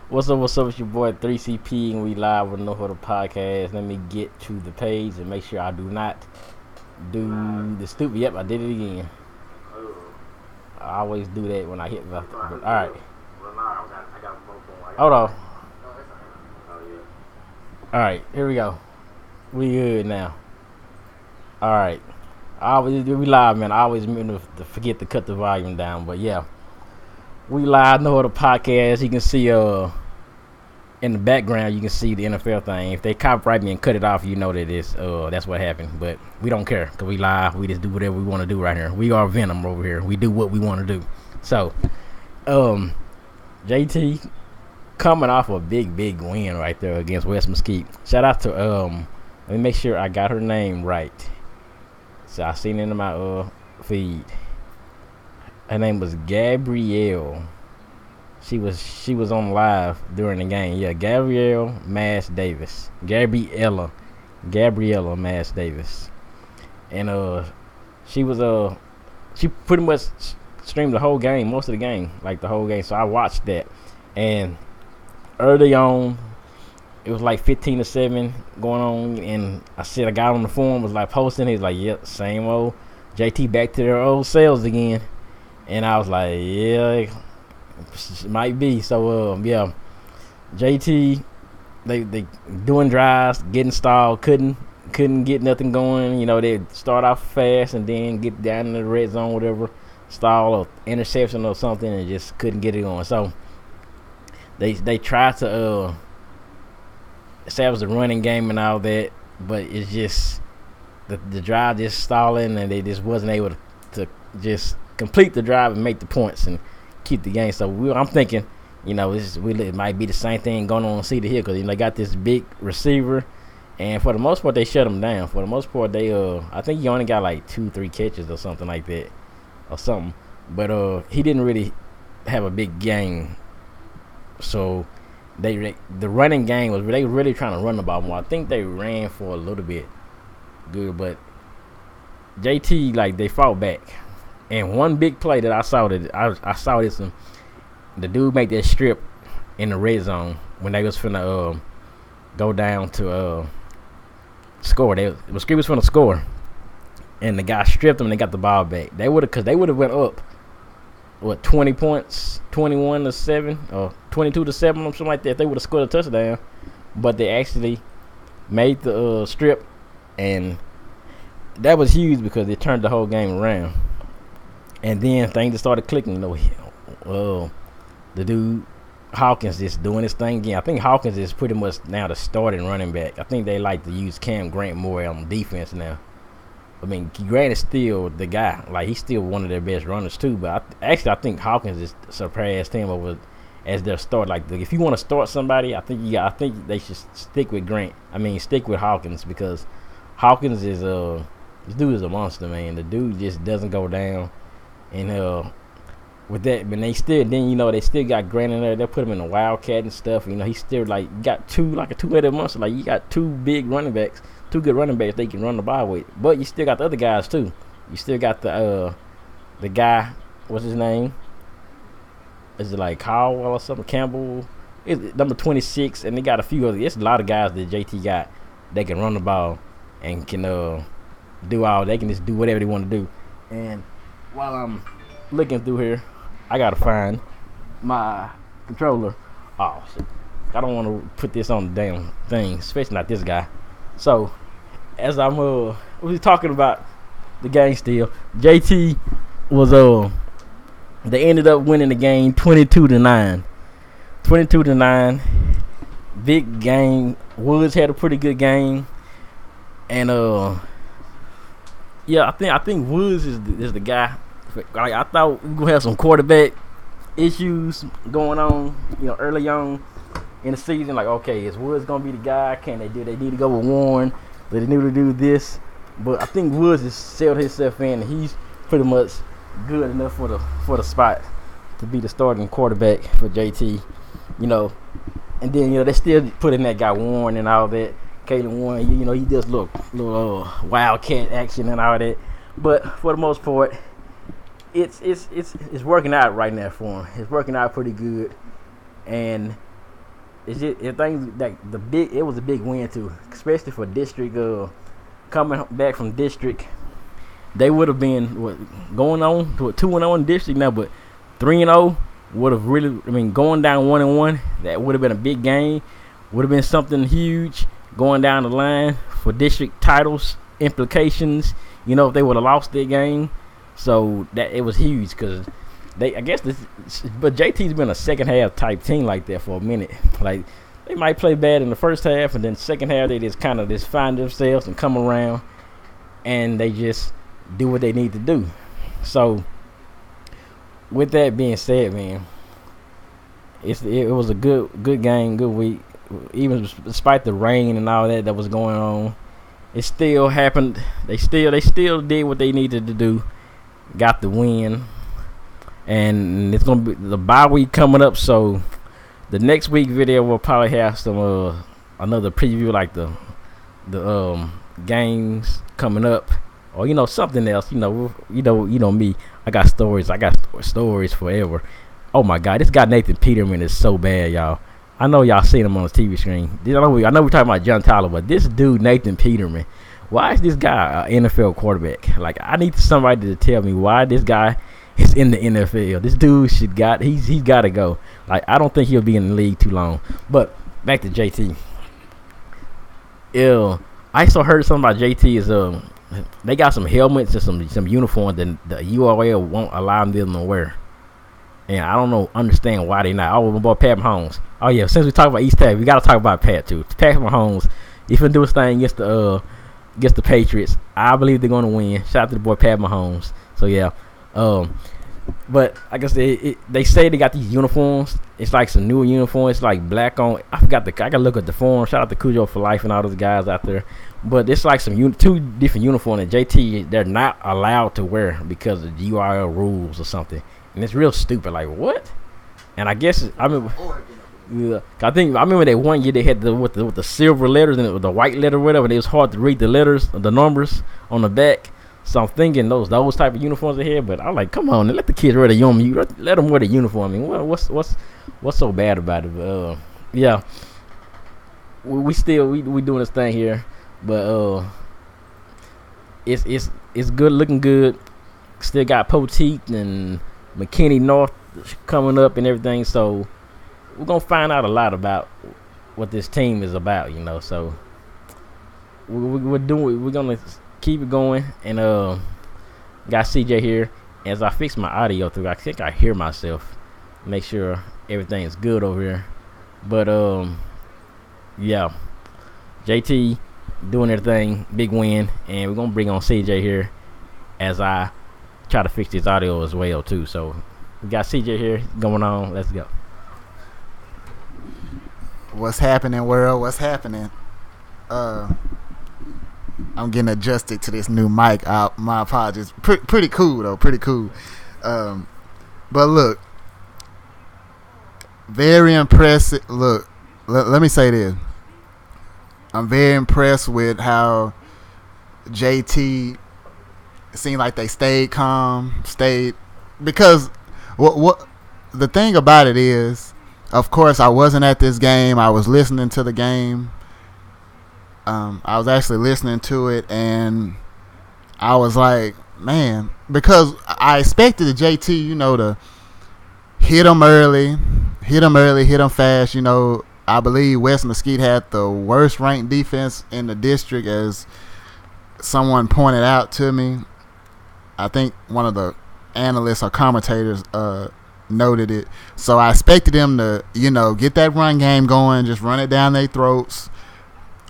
What's up? What's up? It's your boy 3CP, and we live with No Huddle Podcast. Let me get to the page and make sure I do not do the stupid. Yep, I did it again. I always do that when I hit the. All right, hold on. All right, here we go. We good now. All right. We live, man. I always mean to forget to cut the volume down, but yeah, we live. No Huddle Podcast. You can see in the background, you can see the NFL thing. If they copyright me and cut it off, you know that that's what happened. But we don't care because we live. We just do whatever we want to do right here. We are Venom over here. We do what we want to do. So, JT coming off a big win right there against West Mesquite. Shout out to let me make sure I got her name right. So I seen it in my feed. Her name was Gabrielle. She was on live during the game. Yeah, Gabriella Mass Davis. Gabriella Mass Davis. And she pretty much streamed the whole game, most of the game, like the whole game. So I watched that. And early on, it was like 15-7 going on, and I got on the forum, was like posting. He's like, "Yep, same old JT back to their old selves again." And I was like, "Yeah, might be." So yeah, JT, they doing drives, getting stalled, couldn't get nothing going. You know, they start off fast and then get down in the red zone, whatever, stall or interception or something, and just couldn't get it going. So they tried to establish a running game and all that, but it's just the drive just stalling, and they just wasn't able to just complete the drive and make the points and keep the game. So I'm thinking, you know, it might be the same thing going on Cedar Hill, because they got this big receiver, and for the most part they shut him down. For the most part they I think he only got like 2-3 catches or something like that or something, but he didn't really have a big game. So the running game was they were really trying to run the ball more. I think they ran for a little bit good, but JT, like, they fought back. And one big play that I saw this one, the dude make that strip in the red zone when they was finna go down to score. They was finna score, and the guy stripped them and they got the ball back. They would have went up 20 points, 21-7 or 22-7 or something like that. They would have scored a touchdown, but they actually made the strip, and that was huge because it turned the whole game around. And then things just started clicking. You know, the dude Hawkins is doing his thing again. I think Hawkins is pretty much now the starting running back. I think they like to use Cam Grant more on defense now. I mean, Grant is still the guy. Like, he's still one of their best runners too. But I think Hawkins has surpassed him over as their start. Like, if you want to start somebody, I think they should stick with Grant. I mean, stick with Hawkins, because Hawkins is this dude is a monster, man. The dude just doesn't go down. And with that, but they still got Grant in there. They put him in a Wildcat and stuff. You know, he's still got a two-headed monster. Like, you got two good running backs they can run the ball with. But you still got the other guys too. You still got the guy, what's his name? Is it like Caldwell or something? Campbell? It's number 26, and they got a few other. It's a lot of guys that JT got. They can run the ball and can do all. They can just do whatever they want to do. And while I'm looking through here, I gotta find my controller. Oh shit! I don't want to put this on the damn thing, especially not this guy. So, as I'm we talking about the game still, JT was they ended up winning the game 22-9. 22-9. Big game. Woods had a pretty good game, and yeah, I think Woods is the guy. Like, I thought we were gonna have some quarterback issues going on, you know, early on in the season. Like, okay, is Woods gonna be the guy? They need to go with Warren? Do they need to do this? But I think Woods has settled himself in, and he's pretty much good enough for the spot to be the starting quarterback for JT. You know, and then, you know, they still put in that guy Warren and all that. Kalen Warren, you know, he does little wildcat action and all that. But for the most part, it's working out right now for him. It's working out pretty good, and it's just things that it was a big win too, especially for district. Coming back from district, they would have been going on to a 2-0 in district now, but 3-0 would have really. I mean, going down 1-1, that would have been a big game. Would have been something huge going down the line for district titles implications. If they would have lost their game, so that it was huge because I guess but JT's been a second half type team like that for a minute. Like they might play bad in the first half, and then second half they just kind of find themselves and come around, and they just do what they need to do. So with that being said, man, it was a good game, good week. Even despite the rain and all that was going on, it still happened. They still did what they needed to do. Got the win. And it's gonna be the bye week coming up, so the next week video will probably have some another preview like the games coming up, or something else. You know me. I got stories forever. Oh my God, this guy Nathan Peterman is so bad, y'all. I know y'all seen him on the TV screen. I know we're talking about John Tyler, but this dude Nathan Peterman, why is this guy an NFL quarterback? Like, I need somebody to tell me why this guy is in the NFL. This dude he's got to go. Like, I don't think he'll be in the league too long. But back to JT. I also heard something about JT is they got some helmets and some uniforms that the URL won't allow them to wear. And I don't understand why they not. Oh, my boy Pat Mahomes. Oh yeah, since we talk about East Tech, we gotta talk about Pat too. Pat Mahomes, he's gonna do his thing against the Patriots. I believe they're gonna win. Shout out to the boy Pat Mahomes. So yeah, but like I said, they say they got these uniforms. It's like some newer uniforms. It's like black on. I gotta look at the form. Shout out to Cujo for Life and all those guys out there. But it's like two different uniforms that JT they're not allowed to wear because of the URL rules or something. And it's real stupid. Like what? And I guess I remember. Yeah, I remember that one year they had with the silver letters and the white letter or whatever. And it was hard to read the letters, the numbers on the back. So I'm thinking those type of uniforms they had. But I'm like, come on, let the kids wear the uniform. Let them wear the uniform. I mean, what's so bad about it? But, yeah, we doing this thing here, but it's good, looking good. Still got Poteet and McKinney North coming up and everything. So we're gonna find out a lot about what this team is about, So we're gonna keep it going, and got CJ here. As I fix my audio through, I think I hear myself. Make sure everything is good over here. But yeah, JT doing everything, big win, and we're gonna bring on CJ here as I try to fix this audio as well too. So we got CJ here going on. Let's go. What's happening, world? What's happening? I'm getting adjusted to this new mic. My apologies. Pretty cool though. Pretty cool. But look, very impressive. Look, let me say this. I'm very impressed with how JT seemed like they stayed calm, because what the thing about it is, of course, I wasn't at this game. I was listening to the game. I was actually listening to it, and I was like, man, because I expected the JT, to hit them early, hit them fast. I believe West Mesquite had the worst ranked defense in the district, as someone pointed out to me. I think one of the analysts or commentators noted it. So I expected them to, get that run game going, just run it down their throats.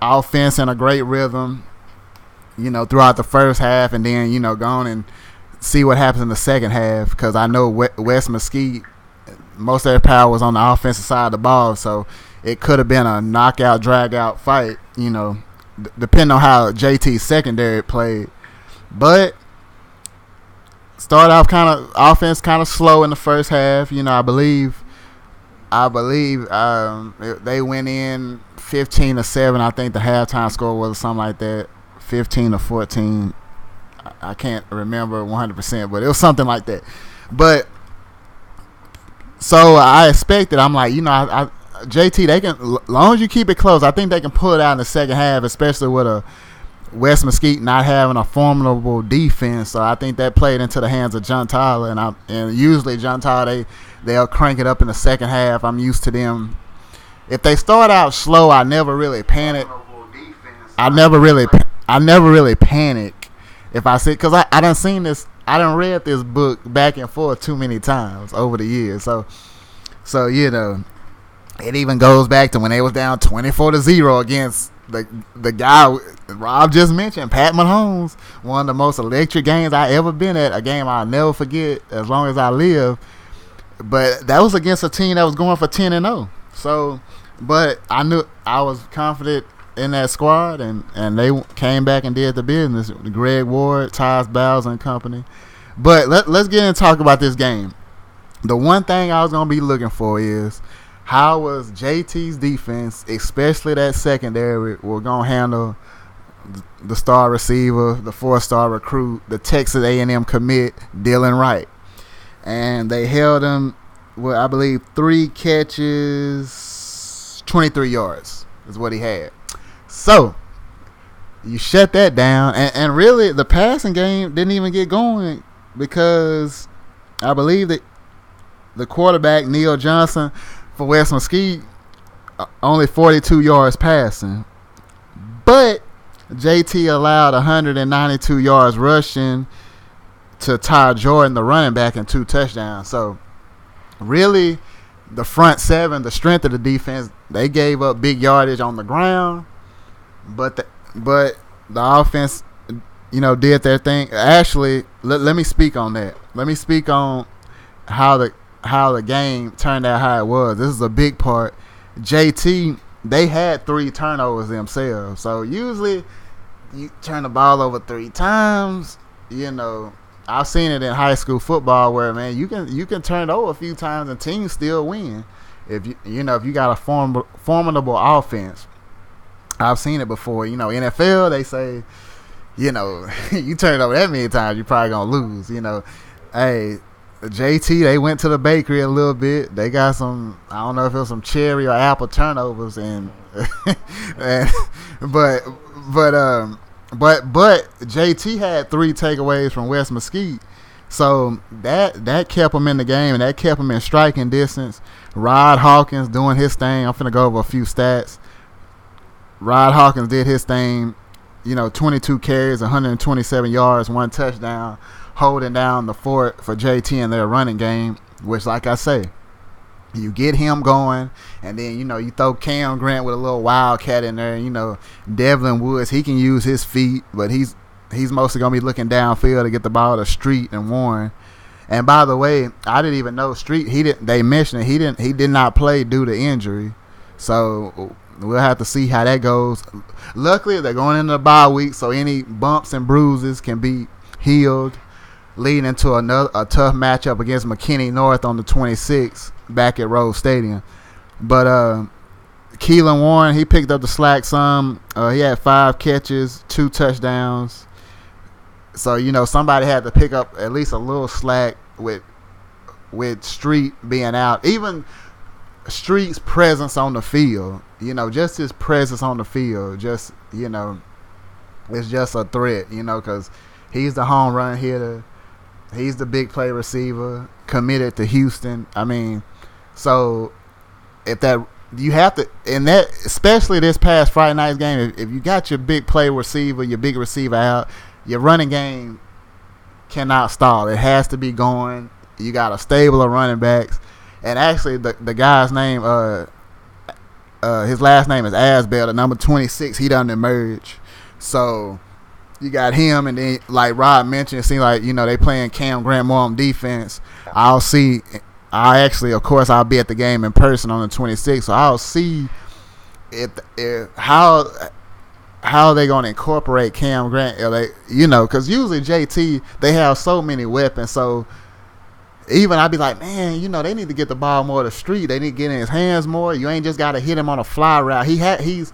Offense in a great rhythm, throughout the first half, and then, go on and see what happens in the second half, because I know West Mesquite, most of their power was on the offensive side of the ball, so it could have been a knockout, drag-out fight, depending on how JT's secondary played. But started off offense kind of slow in the first half. I believe they went in 15-7. I think the halftime score was something like that, 15-14. I can't remember 100%, but it was something like that. But so I expected. I'm like, JT, they can, long as you keep it close, I think they can pull it out in the second half, especially with a West Mesquite not having a formidable defense. So I think that played into the hands of John Tyler, and usually John Tyler they'll crank it up in the second half. I'm used to them. If they start out slow, I never really panic. I never really panic if I see, because I done seen this. I done read this book back and forth too many times over the years. So you know, it even goes back to when they was down 24-0 against the guy Rob just mentioned, Pat Mahomes. One of the most electric games I ever been at. A game I'll never forget as long as I live. But that was against a team that was going for 10-0. So, but I knew I was confident in that squad, and they came back and did the business. Greg Ward, Tyus Bowser and company. But let's get in and talk about this game. The one thing I was going to be looking for is how was JT's defense, especially that secondary, were going to handle the star receiver, the 4-star recruit, the Texas A&M commit, Dylan Wright. And they held him, well, I believe 3 catches, 23 yards is what he had. So you shut that down, and really the passing game didn't even get going because I believe that the quarterback, Neil Johnson, for West Mesquite, only 42 yards passing. But JT allowed 192 yards rushing to Ty Jordan, the running back, and 2 touchdowns. So really the front seven, the strength of the defense, they gave up big yardage on the ground. But the offense, you know, did their thing. Actually, let me speak on that. Let me speak on how the game turned out how it was. This is a big part. JT, they had 3 turnovers themselves. So usually you turn the ball over 3 times. You know, I've seen it in high school football where, man, you can turn it over a few times and teams still win if you got a formidable offense. I've seen it before. You know, NFL, they say, you know, you turn it over that many times, you're probably gonna lose. You know, hey, JT, they went to the bakery a little bit. They got some, I don't know if it was some cherry or apple turnovers, but JT had 3 takeaways from West Mesquite, so that kept him in the game, and that kept him in striking distance. Rod Hawkins doing his thing. I'm finna go over a few stats. Rod Hawkins did his thing, you know, 22 carries, 127 yards, 1 touchdown, holding down the fort for JT in their running game, which, like I say, you get him going, and then, you know, you throw Cam Grant with a little wildcat in there. You know, Devlin Woods, he can use his feet, but he's mostly going to be looking downfield to get the ball to Street and Warren. And by the way, I didn't even know Street, they mentioned it, he did not play due to injury. So we'll have to see how that goes. Luckily, they're going into the bye week, so any bumps and bruises can be healed, leading into a tough matchup against McKinney North on the 26th back at Rose Stadium. But Keelan Warren, he picked up the slack some. He had 5 catches, 2 touchdowns. So, you know, somebody had to pick up at least a little slack with Street being out. Even Street's presence on the field, you know, just his presence on the field, just, you know, it's just a threat, you know, because he's the home run hitter. He's the big play receiver, committed to Houston. I mean, so if that, you have to, in that, especially this past Friday night's game, if you got your big play receiver, your big receiver out, your running game cannot stall. It has to be going. You got a stable of running backs. And actually, the guy's name, his last name is Asbell, the number 26. He done emerge. So you got him, and then, like Rob mentioned, it seems like, you know, they playing Cam Grant more on defense. I'll be at the game in person on the 26th, so I'll see how they going to incorporate Cam Grant. You know, because usually JT, they have so many weapons, so even I'd be like, man, you know, they need to get the ball more to Street. They need to get in his hands more. You ain't just got to hit him on a fly route. He's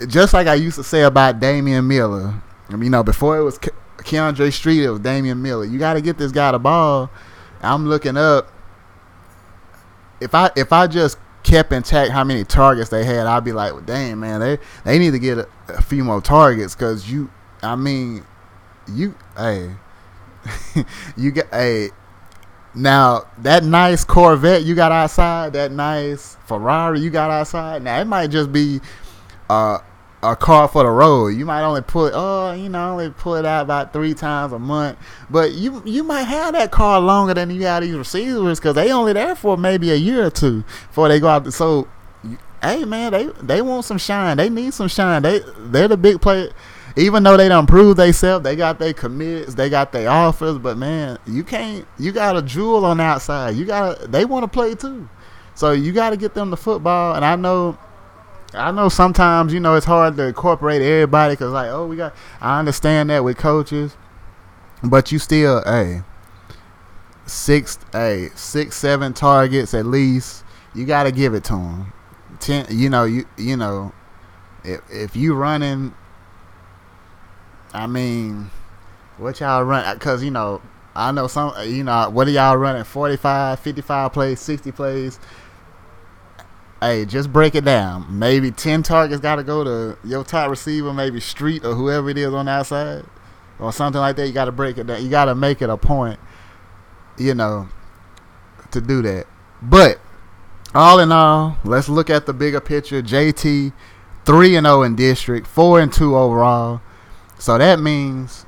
just like I used to say about Damian Miller. I mean, you know, before it was Keandre Street, it was Damian Miller. You got to get this guy the ball. I'm looking up. If I just kept intact how many targets they had, I'd be like, well, dang, man, they need to get a few more targets because hey, you got now that nice Corvette you got outside, that nice Ferrari you got outside. Now it might just be a car for the road. You might only only pull it out about 3 times a month, but you might have that car longer than you have these receivers because they only there for maybe a year or two before they go out. So, hey man, they want some shine. They need some shine. They're the big player. Even though they done proved themselves, they got their commits, they got their offers, but man, you got a jewel on the outside. They want to play too. So you got to get them the football. And I know sometimes, it's hard to incorporate everybody because I understand that with coaches, but you still, six, 7 targets at least, you got to give it to them. 10, if you running, what y'all run? Because, I know some, what are y'all running? 45, 55 plays, 60 plays? Hey, just break it down. Maybe 10 targets got to go to your top receiver, maybe Street or whoever it is on the outside or something like that. You got to break it down. You got to make it a point, to do that. But all in all, let's look at the bigger picture. JT 3-0 in district, 4-2 overall. So that means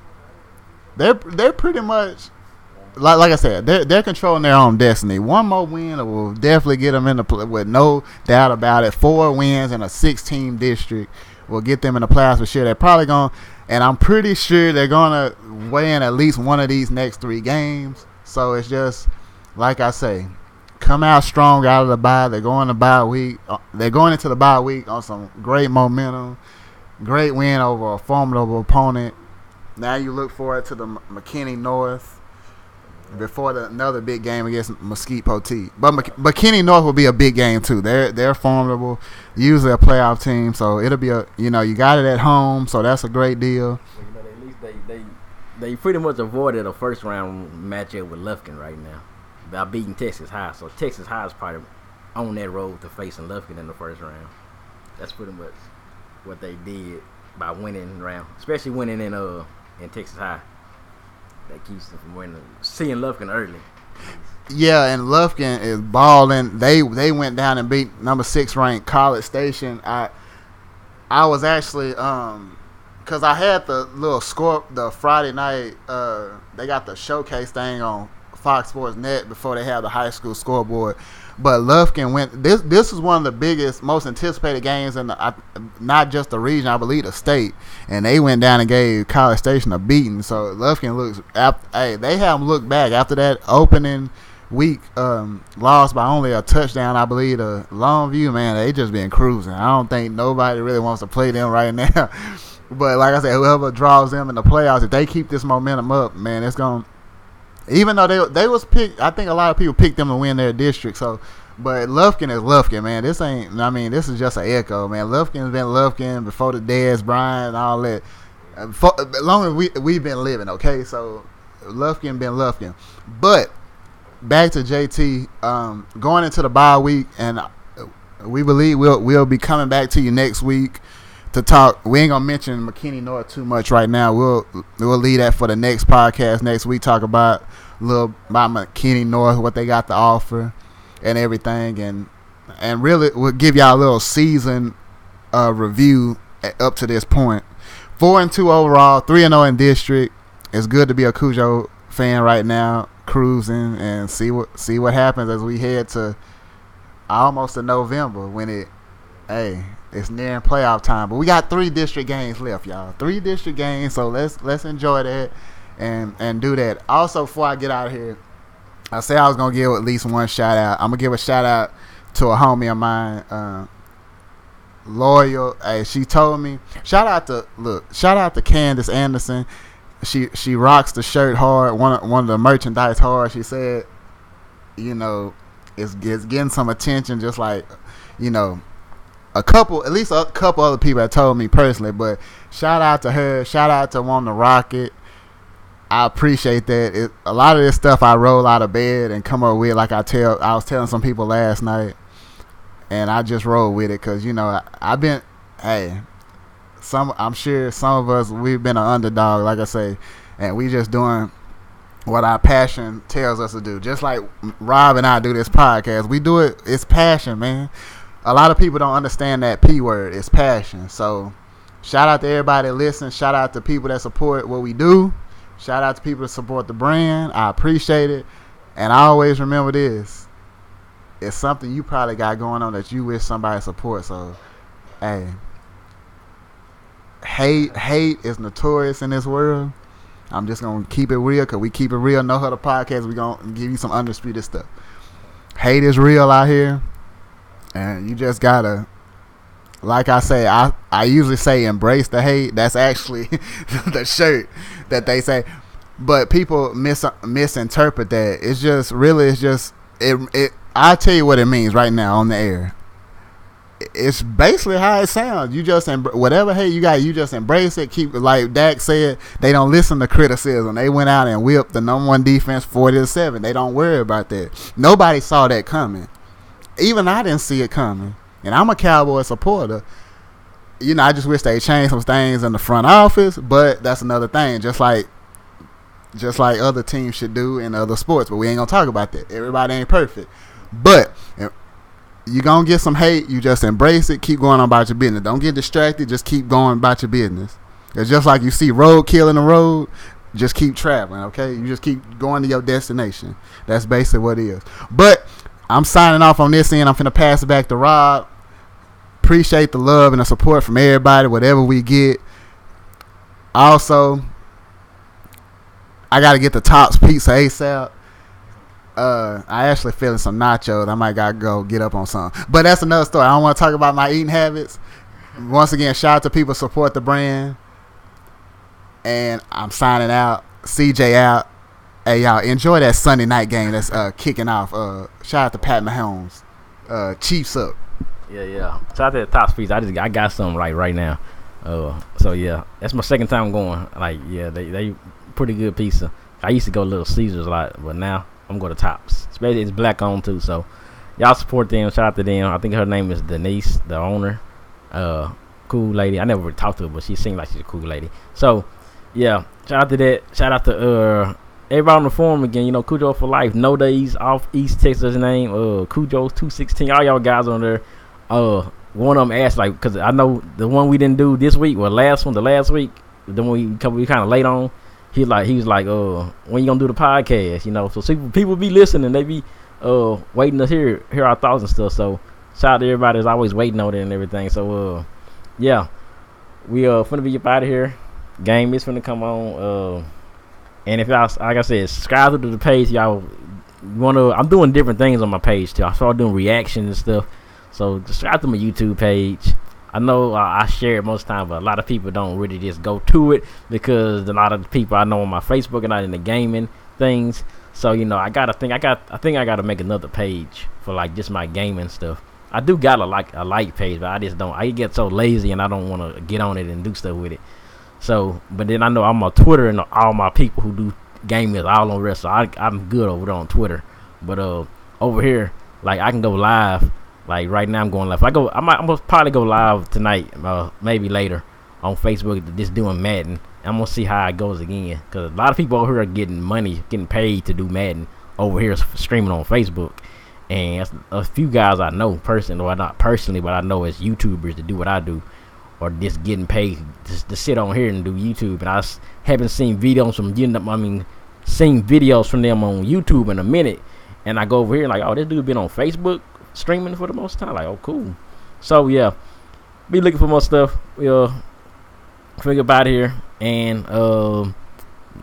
they're pretty much like I said, they're controlling their own destiny. One more win will definitely get them in the play, with no doubt about it. 4 wins in a 6-team district will get them in the playoffs for sure. They're probably going, and I'm pretty sure they're going to win at least one of these next 3 games. So it's just like I say, come out strong out of the bye. They're going to bye week. They're going into the bye week on some great momentum. Great win over a formidable opponent. Now you look forward to the McKinney North before another big game against Mesquite Poteet. But McKinney North will be a big game too. They're formidable, usually a playoff team. So it'll be you got it at home, so that's a great deal. At least they pretty much avoided a first round matchup with Lufkin right now by beating Texas High. So Texas High is probably on that road to facing Lufkin in the first round. That's pretty much what they did by winning round, especially winning in Texas High. That keeps them from winning. Seeing Lufkin early. Yeah, and Lufkin is balling. They went down and beat number 6 ranked College Station. I was actually because I had the little score the Friday night. They got the showcase thing on Fox Sports Net before they have the high school scoreboard. But Lufkin went. This is one of the biggest, most anticipated games in not just the region, I believe the state. And they went down and gave College Station a beating. So Lufkin they have them look back after that opening week, lost by only a touchdown, I believe. To Longview, man, they just been cruising. I don't think nobody really wants to play them right now. But like I said, whoever draws them in the playoffs, if they keep this momentum up, man, it's going. Even though they was picked, I think a lot of people picked them to win their district. So, but Lufkin is Lufkin, man. This is just an echo, man. Lufkin's been Lufkin before the Dez Bryant and all that. As long as we've been living, okay. So, Lufkin been Lufkin. But back to JT, going into the bye week, and we believe we'll be coming back to you next week to talk. We ain't gonna mention McKinney North too much right now. We'll leave that for the next podcast next week. Talk about a little about McKinney North, what they got to offer, and everything, and really we'll give y'all a little season review up to this point. 4-2 overall, 3-0 in district. It's good to be a Cujo fan right now, cruising and see what happens as we head to almost to November when it's nearing playoff time. But we got 3 district games left, y'all. 3 district games, so let's enjoy that and do that. Also, before I get out of here, I said I was gonna give at least one shout out. I'm gonna give a shout out to a homie of mine, Loyal. Hey, she told me shout out to Candace Anderson. She rocks the shirt hard, one of the merchandise hard. She said, it's getting some attention, just like at least a couple other people have told me personally. But shout out to her. Shout out to Want to Rock It. I appreciate that. A lot of this stuff I roll out of bed and come up with, like I was telling some people last night. and I just roll with it because I've been, hey, I'm sure some of us we've been an underdog, like I say, and we just doing what our passion tells us to do. Just like Rob and I do this podcast, we do it. It's passion, man. A lot of people don't understand that P word. It's passion. So shout out to everybody that listens. Shout out to people that support what we do. Shout out to people that support the brand. I appreciate it. And I always remember this. It's something you probably got going on that you wish somebody support. So, hey, hate is notorious in this world. I'm just going to keep it real because we keep it real. No Huddle Podcast. We're going to give you some undisputed stuff. Hate is real out here. And you just got to, like I say, I usually say embrace the hate. That's actually the shirt that they say. But people misinterpret that. It's just, I'll tell you what it means right now on the air. It's basically how it sounds. You just whatever hate you got, you just embrace it. Keep, like Dak said, they don't listen to criticism. They went out and whipped the number one defense 40-7. They don't worry about that. Nobody saw that coming. Even I didn't see it coming. And I'm a Cowboy supporter. I just wish they changed some things in the front office, but that's another thing. Just like other teams should do in other sports. But we ain't gonna talk about that. Everybody ain't perfect. But you're going to get some hate. You just embrace it. Keep going on about your business. Don't get distracted. Just keep going about your business. It's just like you see roadkill in the road. Just keep traveling, okay? You just keep going to your destination. That's basically what it is. But I'm signing off on this end. I'm finna pass it back to Rob. Appreciate the love and the support from everybody, whatever we get. Also, I got to get the Tops Pizza ASAP. I actually feeling some nachos. I might gotta go get up on some. But that's another story. I don't want to talk about my eating habits. Once again, shout out to people support the brand. And I'm signing out. CJ out. Hey, y'all, enjoy that Sunday night game that's kicking off. Shout out to Pat Mahomes. Chiefs up. Yeah. Shout out to the Tops Pizza. I got something right now. So yeah, that's my second time going. Like, yeah, they pretty good pizza. I used to go to Little Caesars a lot, but now I'm going to Tops. Especially it's black owned too, so y'all support them. Shout out to them. I think her name is Denise, the owner. Cool lady. I never really talked to her, but she seemed like she's a cool lady. So yeah, shout out to that. Shout out to everybody on the forum again. Cujo for life. No days off East Texas name. Cujo's 216. All y'all guys on there. One of them asked, like, because I know the one we didn't do this week, or the last week, the one we kind of late on. He was like, when you gonna do the podcast? So people be listening. They be waiting to hear our thoughts and stuff. So shout out to everybody that's always waiting on it and everything. So yeah, we finna be up out of here. Game is finna come on. And if y'all, like I said, subscribe to the page. Y'all I'm doing different things on my page too. I started doing reactions and stuff. So subscribe to my YouTube page. I know I share it most time, but a lot of people don't really just go to it because a lot of the people I know on my Facebook are not in the gaming things. So I think I gotta make another page for like just my gaming stuff. I do got a like page, but I just don't. I get so lazy and I don't want to get on it and do stuff with it. So, but then I know I'm on Twitter and all my people who do gaming is all on rest. So I'm good over there on Twitter, but over here, like, I can go live. Like right now, I'm going live. I'm gonna probably go live tonight, maybe later, on Facebook, just doing Madden. I'm gonna see how it goes again, cause a lot of people over here are getting paid to do Madden over here streaming on Facebook, and a few guys I know personally, or not personally, but I know as YouTubers to do what I do, or just getting paid just to sit on here and do YouTube. And I haven't seen videos from them on YouTube in a minute, and I go over here like, oh, this dude been on Facebook streaming for the most time. Like, oh, cool. So yeah, be looking for more stuff. We'll figure out here. And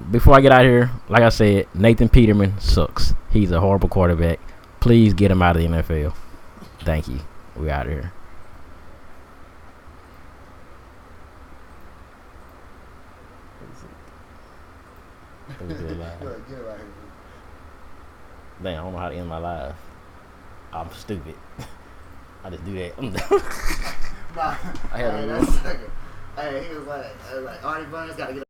before I get out here, like I said, Nathan Peterman sucks. He's a horrible quarterback. Please get him out of the NFL. Thank you. We out of here. Damn, I don't know how to end my live. I'm stupid. I just do that. Nah, I had that's second. Hey, he was like, Artie Burns got to get